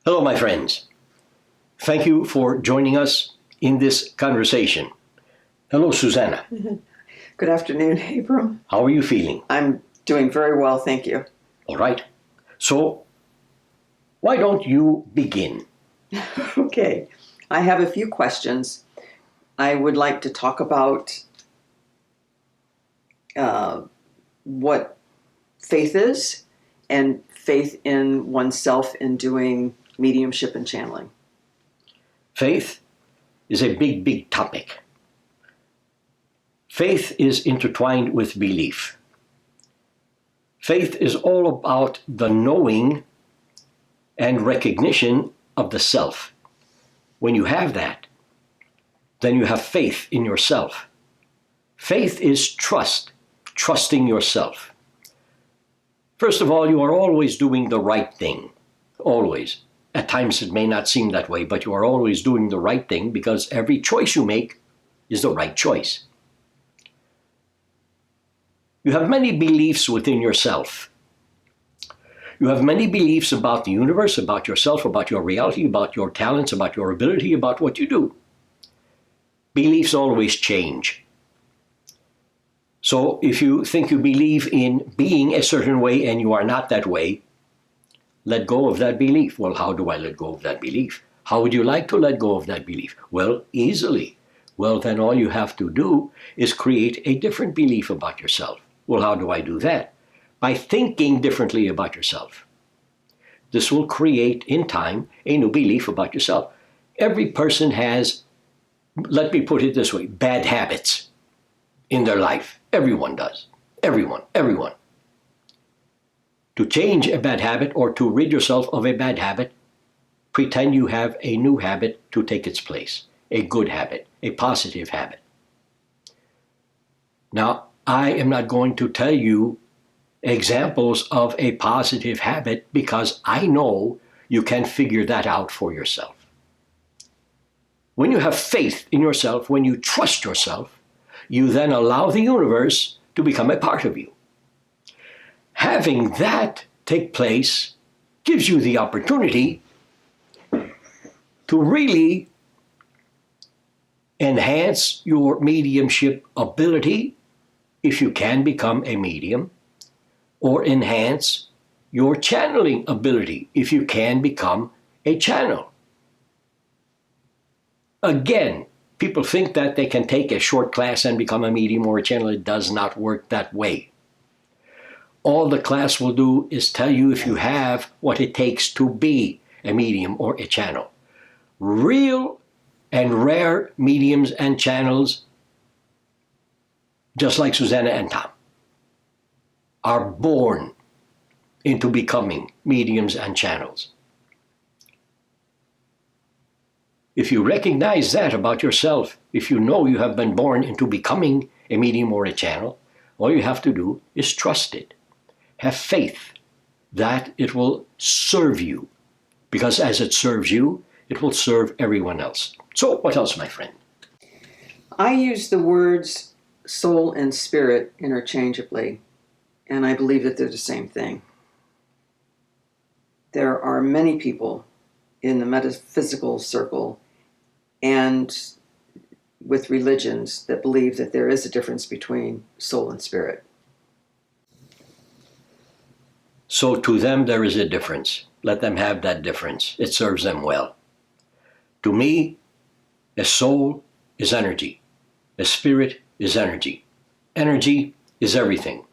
Hello, my friends. Thank you for joining us in this conversation. Hello, Susanna. Good afternoon, Abram. How are you feeling? I'm doing very well, thank you. All right. So, why don't you begin? Okay, I have a few questions. I would like to talk about what faith is and faith in oneself in doing mediumship and channeling. Faith is a big, big topic. Faith is intertwined with belief. Faith is all about the knowing and recognition of the self. When you have that, then you have faith in yourself. Faith is trusting yourself. First of all, you are always doing the right thing. Always. At times it may not seem that way, but you are always doing the right thing because every choice you make is the right choice. You have many beliefs within yourself. You have many beliefs about the universe, about yourself, about your reality, about your talents, about your ability, about what you do. Beliefs always change. So if you think you believe in being a certain way and you are not that way, let go of that belief. Well, how do I let go of that belief? How would you like to let go of that belief? Well, easily. Well, then all you have to do is create a different belief about yourself. Well, how do I do that? By thinking differently about yourself. This will create, in time, a new belief about yourself. Every person has, let me put it this way, bad habits in their life. Everyone does. Everyone. To change a bad habit or to rid yourself of a bad habit, pretend you have a new habit to take its place. A good habit, a positive habit. Now, I am not going to tell you examples of a positive habit because I know you can figure that out for yourself. When you have faith in yourself, when you trust yourself, you then allow the universe to become a part of you. Having that take place gives you the opportunity to really enhance your mediumship ability if you can become a medium, or enhance your channeling ability if you can become a channel. Again, people think that they can take a short class and become a medium or a channel. It does not work that way. All the class will do is tell you if you have what it takes to be a medium or a channel. Real and rare mediums and channels, just like Susanna and Tom, are born into becoming mediums and channels. If you recognize that about yourself, if you know you have been born into becoming a medium or a channel, all you have to do is trust it. Have faith that it will serve you, because as it serves you, it will serve everyone else. So what else, my friend? I use the words soul and spirit interchangeably, and I believe that they're the same thing. There are many people in the metaphysical circle and with religions that believe that there is a difference between soul and spirit. So to them there is a difference. Let them have that difference. It serves them well. To me, a soul is energy. A spirit is energy. Energy is everything.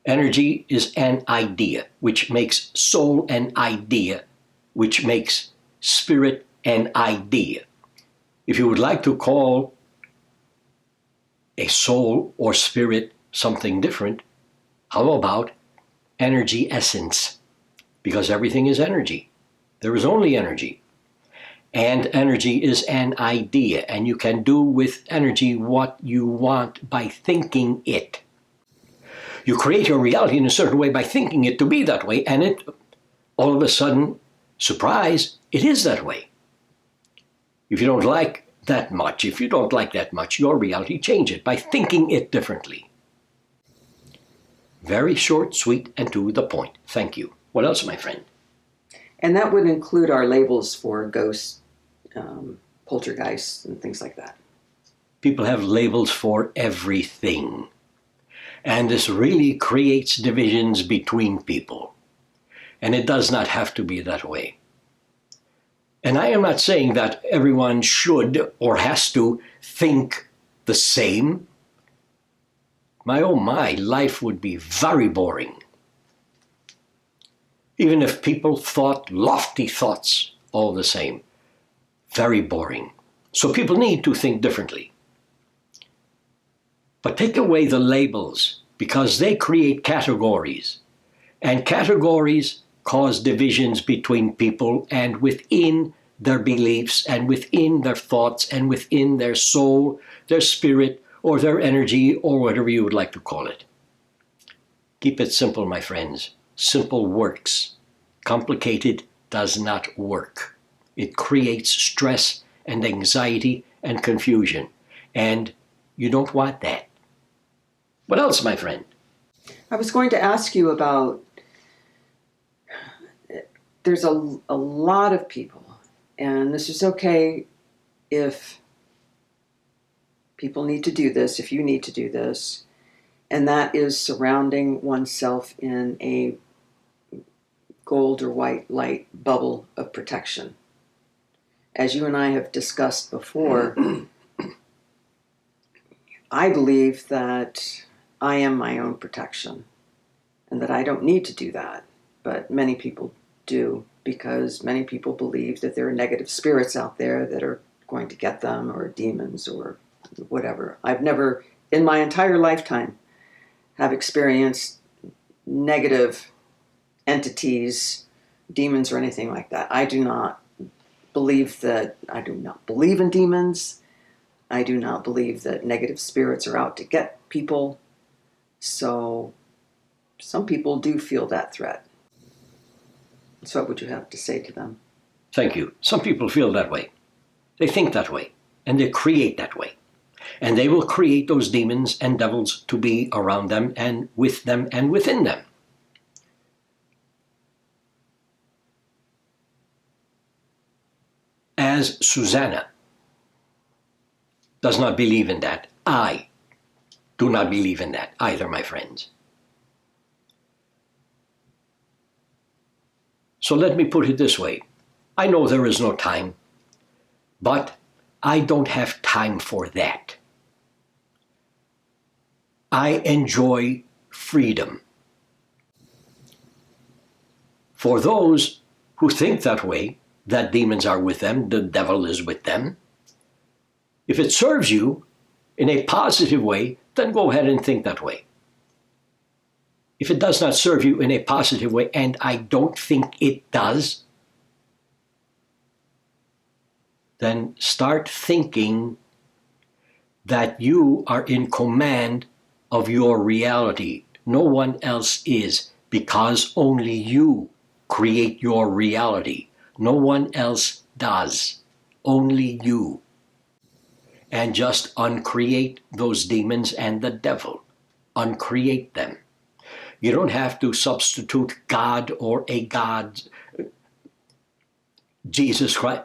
Energy is an idea, which makes soul an idea, which makes spirit an idea. If you would like to call a soul or spirit something different, how about energy essence? Because everything is energy. There is only energy. And energy is an idea, and you can do with energy what you want by thinking it. You create your reality in a certain way by thinking it to be that way, and it, all of a sudden, surprise, it is that way. If you don't like that much, your reality, change it by thinking it differently. Very short, sweet, and to the point. Thank you. What else, my friend? And that would include our labels for ghosts, poltergeists, and things like that. People have labels for everything. And this really creates divisions between people. And it does not have to be that way. And I am not saying that everyone should or has to think the same. My oh my, life would be very boring. Even if people thought lofty thoughts all the same. Very boring. So people need to think differently. But take away the labels, because they create categories. And categories cause divisions between people and within their beliefs and within their thoughts and within their soul, their spirit, or their energy, or whatever you would like to call it. Keep it simple, my friends. Simple works. Complicated does not work. It creates stress and anxiety and confusion. And you don't want that. What else, my friend? I was going to ask you about, there's a lot of people, and this is okay if people need to do this, if you need to do this, and that is surrounding oneself in a gold or white light bubble of protection. As you and I have discussed before, I believe that I am my own protection and that I don't need to do that. But many people do, because many people believe that there are negative spirits out there that are going to get them, or demons or whatever. I've never, in my entire lifetime, have experienced negative entities, demons, or anything like that. I do not believe in demons. I do not believe that negative spirits are out to get people. So some people do feel that threat. So what would you have to say to them? Thank you. Some people feel that way. They think that way. And they create that way. And they will create those demons and devils to be around them and with them and within them. As Susanna does not believe in that, I do not believe in that either, my friends. So let me put it this way. I know there is no time, but I don't have time for that. I enjoy freedom. For those who think that way, that demons are with them, the devil is with them, if it serves you in a positive way, then go ahead and think that way. If it does not serve you in a positive way, and I don't think it does, then start thinking that you are in command of your reality. No one else is, because only you create your reality. No one else does. Only you. And just uncreate those demons and the devil. Uncreate them. You don't have to substitute God or a God, Jesus Christ.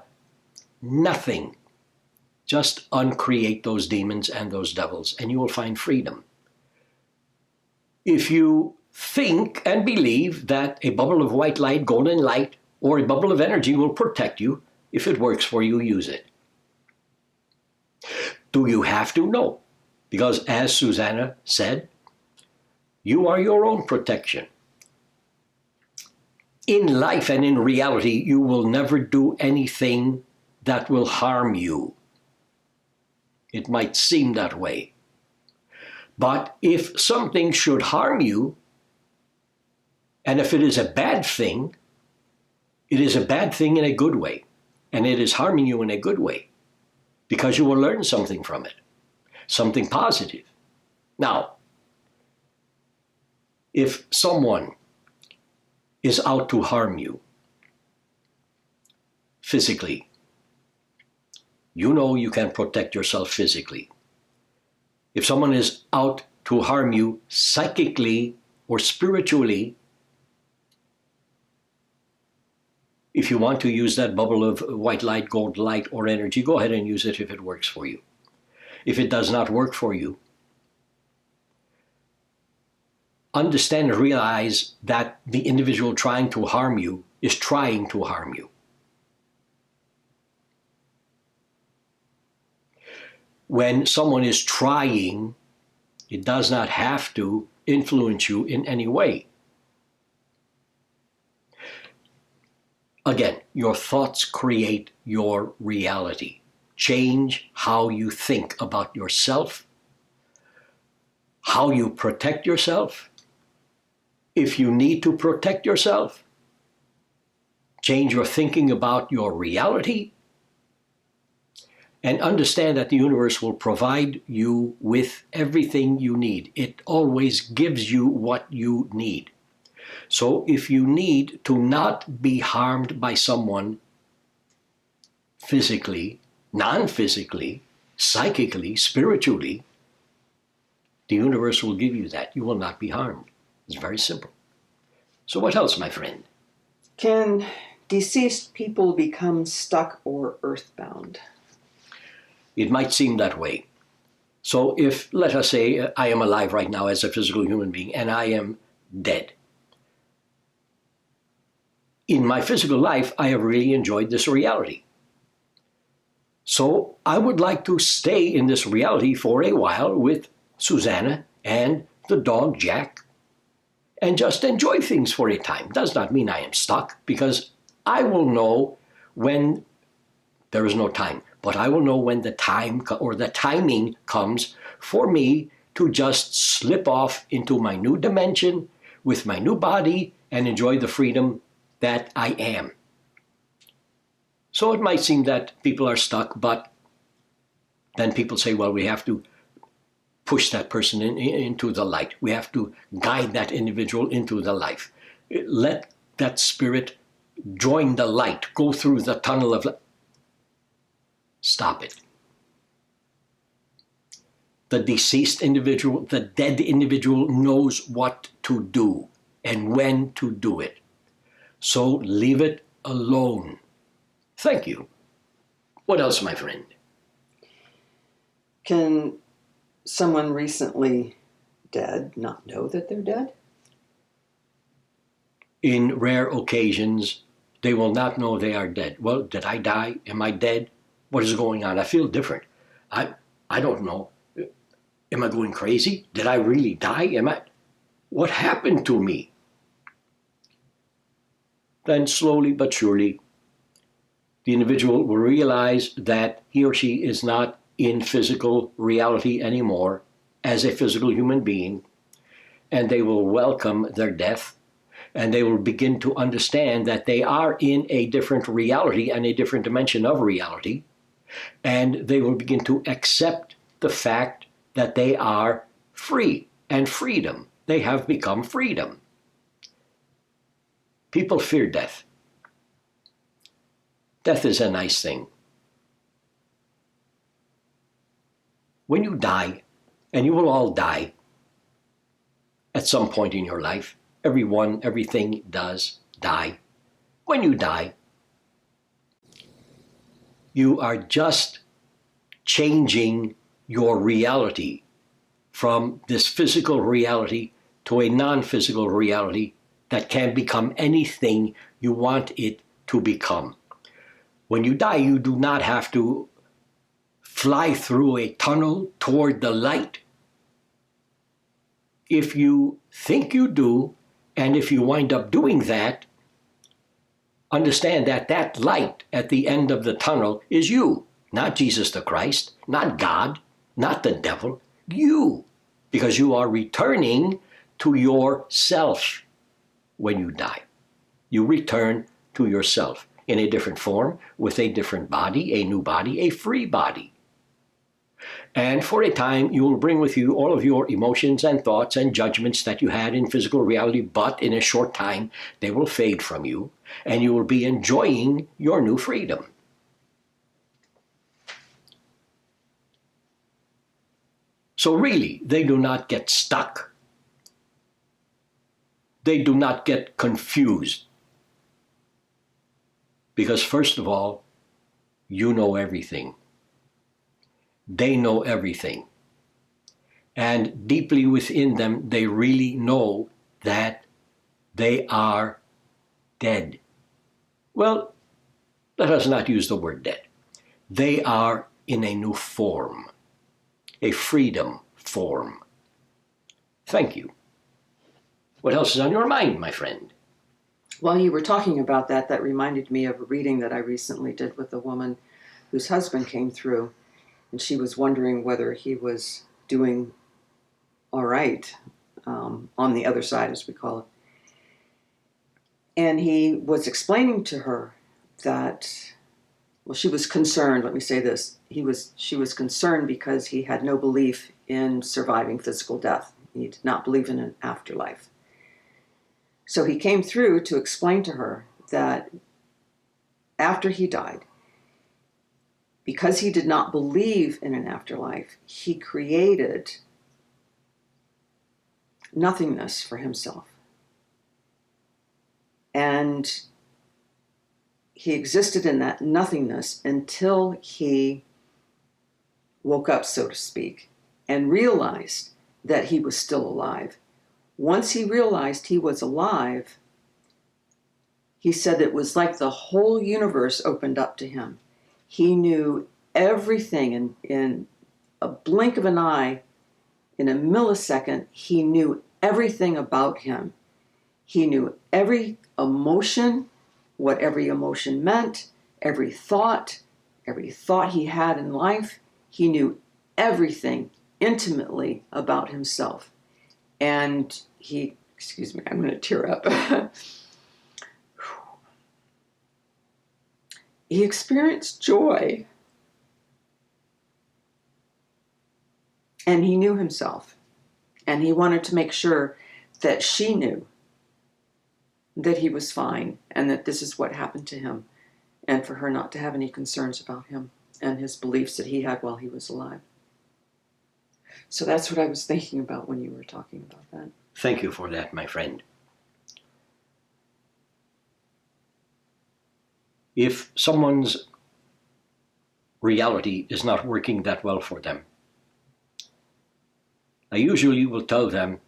Nothing. Just uncreate those demons and those devils, and you will find freedom. If you think and believe that a bubble of white light, golden light, or a bubble of energy will protect you, if it works for you, use it. Do you have to? No. Because as Susanna said, you are your own protection. In life and in reality, you will never do anything that will harm you. It might seem that way. But if something should harm you, and if it is a bad thing, it is a bad thing in a good way. And it is harming you in a good way. Because you will learn something from it. Something positive. Now, if someone is out to harm you physically, you know you can protect yourself physically. If someone is out to harm you psychically or spiritually, If you want to use that bubble of white light, gold light, or energy, go ahead and use it if it works for you. If it does not work for you, understand and realize that the individual trying to harm you is trying to harm you. When someone is trying, it does not have to influence you in any way. Again, your thoughts create your reality. Change how you think about yourself, how you protect yourself. If you need to protect yourself, change your thinking about your reality, and understand that the universe will provide you with everything you need. It always gives you what you need. So if you need to not be harmed by someone physically, non-physically, psychically, spiritually, the universe will give you that. You will not be harmed. It's very simple. So what else, my friend? Can deceased people become stuck or earthbound? It might seem that way. So if, let us say, I am alive right now as a physical human being and I am dead. In my physical life, I have really enjoyed this reality. So I would like to stay in this reality for a while with Susanna and the dog Jack and just enjoy things for a time. Does not mean I am stuck, because I will know when there is no time, but I will know when the time or the timing comes for me to just slip off into my new dimension with my new body and enjoy the freedom that I am. So it might seem that people are stuck, but then people say, well, we have to push that person into the light. We have to guide that individual into the life. Let that spirit join the light, go through the tunnel of light. Stop it. The deceased individual, the dead individual knows what to do and when to do it. So leave it alone. Thank you. What else, my friend? Can someone recently dead not know that they're dead? In rare occasions, they will not know they are dead. Well, did I die? Am I dead? What is going on? I feel different. I don't know. Am I going crazy? Did I really die? What happened to me? Then slowly but surely, the individual will realize that he or she is not in physical reality anymore as a physical human being, and they will welcome their death, and they will begin to understand that they are in a different reality and a different dimension of reality, and they will begin to accept the fact that they are free and freedom. They have become freedom. People fear death. Death is a nice thing. When you die, and you will all die at some point in your life, everything does die. When you die, you are just changing your reality from this physical reality to a non-physical reality that can become anything you want it to become. When you die, you do not have to fly through a tunnel toward the light. If you think you do, and if you wind up doing that, understand that that light at the end of the tunnel is you, not Jesus the Christ, not God, not the devil, you, because you are returning to yourself when you die. You return to yourself in a different form, with a different body, a new body, a free body. And for a time, you will bring with you all of your emotions and thoughts and judgments that you had in physical reality, but in a short time, they will fade from you, and you will be enjoying your new freedom. So really, they do not get stuck. They do not get confused. Because first of all, you know everything. They know everything. And deeply within them, they really know that they are dead. Well, let us not use the word dead. They are in a new form, a freedom form. Thank you. What else is on your mind, my friend? While you were talking about that, that reminded me of a reading that I recently did with a woman whose husband came through, and she was wondering whether he was doing all right, on the other side, as we call it. And he was explaining to her that, well, she was concerned, let me say this, she was concerned because he had no belief in surviving physical death. He did not believe in an afterlife. So he came through to explain to her that after he died, because he did not believe in an afterlife, he created nothingness for himself. And he existed in that nothingness until he woke up, so to speak, and realized that he was still alive. Once he realized he was alive, he said it was like the whole universe opened up to him. He knew everything in a blink of an eye, in a millisecond, he knew everything about him. He knew every emotion, what every emotion meant, every thought he had in life. He knew everything intimately about himself. And he, excuse me, I'm going to tear up. He experienced joy. And he knew himself. And he wanted to make sure that she knew that he was fine and that this is what happened to him, and for her not to have any concerns about him and his beliefs that he had while he was alive. So that's what I was thinking about when you were talking about that. Thank you for that, my friend. If someone's reality is not working that well for them, I usually will tell them,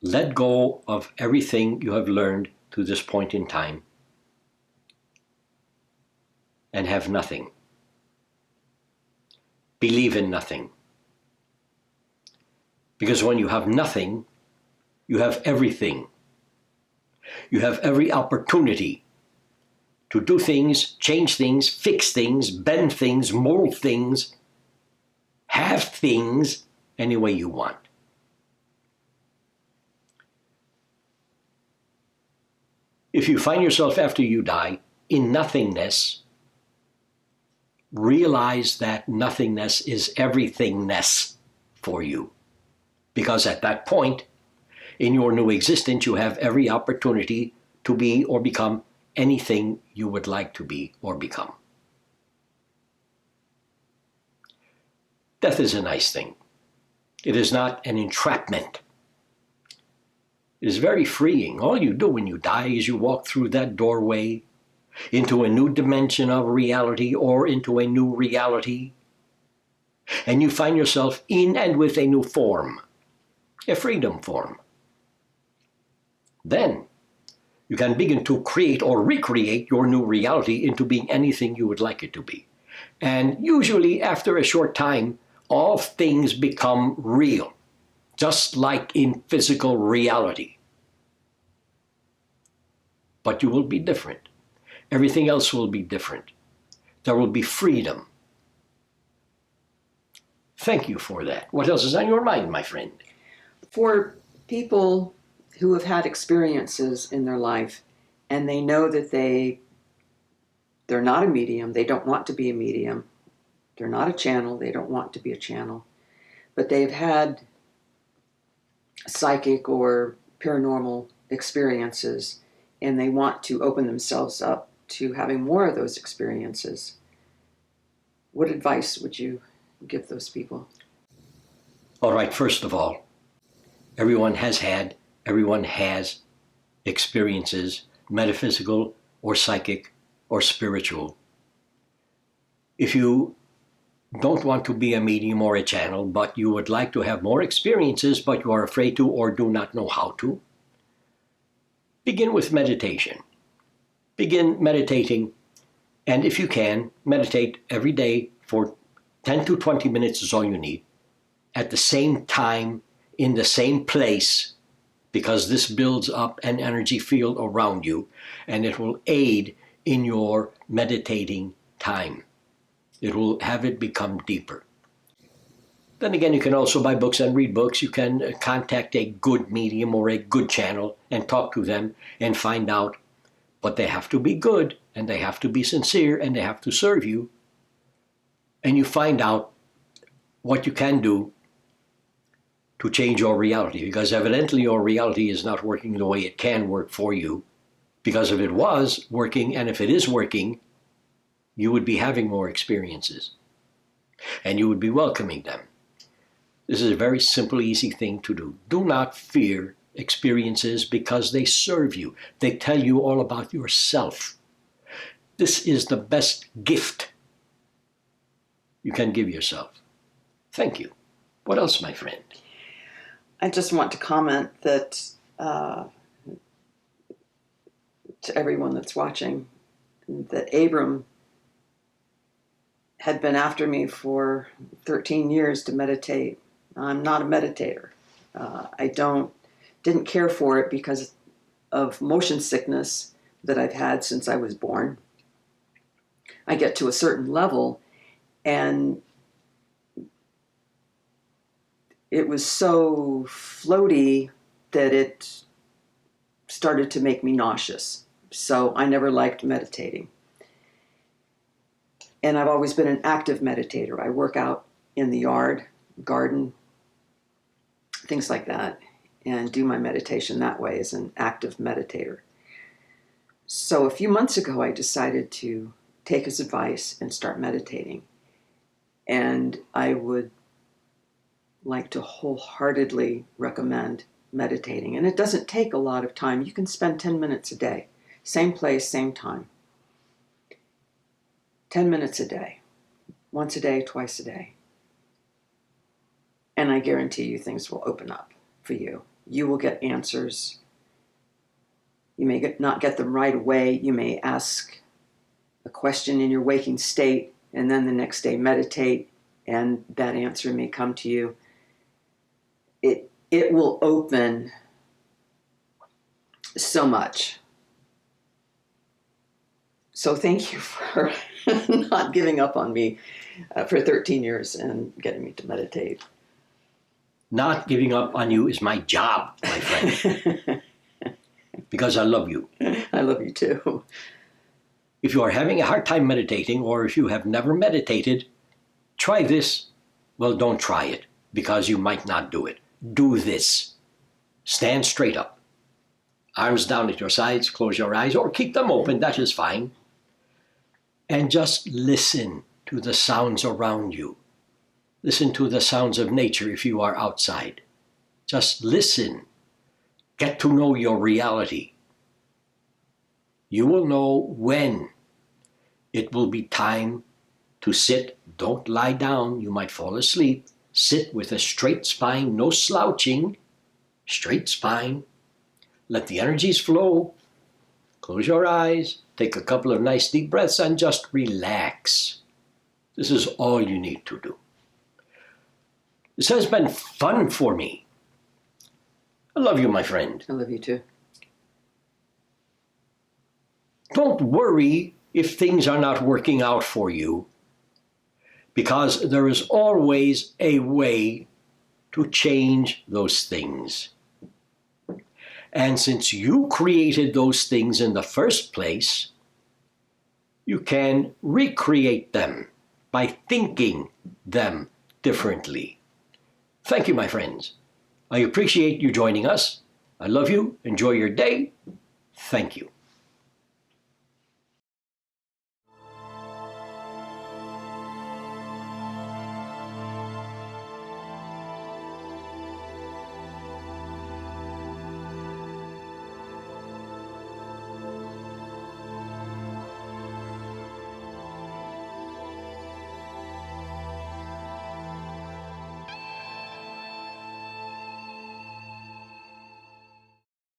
let go of everything you have learned to this point in time and have nothing. Believe in nothing. Because when you have nothing, you have everything. You have every opportunity to do things, change things, fix things, bend things, mold things, have things any way you want. If you find yourself after you die in nothingness, realize that nothingness is everythingness for you. Because at that point, in your new existence, you have every opportunity to be or become anything you would like to be or become. Death is a nice thing. It is not an entrapment. It is very freeing. All you do when you die is you walk through that doorway into a new dimension of reality or into a new reality, and you find yourself in and with a new form, a freedom form. Then you can begin to create or recreate your new reality into being anything you would like it to be. And usually after a short time, all things become real, just like in physical reality. But you will be different. Everything else will be different. There will be freedom. Thank you for that. What else is on your mind, my friend? For people who have had experiences in their life and they know that they're not a medium, they don't want to be a medium, they're not a channel, they don't want to be a channel, but they've had psychic or paranormal experiences and they want to open themselves up to having more of those experiences. What advice would you give those people? All right, first of all, everyone has had, everyone has experiences, metaphysical or psychic or spiritual. If you don't want to be a medium or a channel, but you would like to have more experiences, but you are afraid to or do not know how to, begin with meditation. Begin meditating, and if you can, meditate every day for 10 to 20 minutes is all you need, at the same time, in the same place, because this builds up an energy field around you, and it will aid in your meditating time. It will have it become deeper. Then again, you can also buy books and read books. You can contact a good medium or a good channel and talk to them and find out. But they have to be good, and they have to be sincere, and they have to serve you. And you find out what you can do to change your reality, because evidently your reality is not working the way it can work for you. Because if it was working, and if it is working, you would be having more experiences, and you would be welcoming them. This is a very simple, easy thing to do. Do not fear experiences because they serve you. They tell you all about yourself. This is the best gift you can give yourself. Thank you. What else, my friend? I just want to comment that to everyone that's watching, that Abram had been after me for 13 years to meditate. I'm not a meditator. I didn't care for it because of motion sickness that I've had since I was born. I get to a certain level, and it was so floaty that it started to make me nauseous. So I never liked meditating. And I've always been an active meditator. I work out in the yard, garden, things like that, and do my meditation that way as an active meditator. So a few months ago, I decided to take his advice and start meditating. And I would like to wholeheartedly recommend meditating. And it doesn't take a lot of time. You can spend 10 minutes a day, same place, same time. 10 minutes a day, once a day, twice a day. And I guarantee you things will open up for you. You will get answers. You may not get them right away. You may ask a question in your waking state, and then the next day meditate, and that answer may come to you. It will open so much. So thank you for not giving up on me for 13 years and getting me to meditate. Not giving up on you is my job, my friend, because I love you. I love you too. If you are having a hard time meditating, or if you have never meditated, try this. Well, don't try it, because you might not do it. Do this. Stand straight up. Arms down at your sides, close your eyes, or keep them open, that is fine. And just listen to the sounds around you. Listen to the sounds of nature if you are outside. Just listen. Get to know your reality. You will know when it will be time to sit. Don't lie down. You might fall asleep. Sit with a straight spine, no slouching. Straight spine. Let the energies flow. Close your eyes. Take a couple of nice deep breaths and just relax. This is all you need to do. This has been fun for me. I love you, my friend. I love you too. Don't worry if things are not working out for you, because there is always a way to change those things. And since you created those things in the first place, you can recreate them by thinking them differently. Thank you, my friends. I appreciate you joining us. I love you. Enjoy your day. Thank you.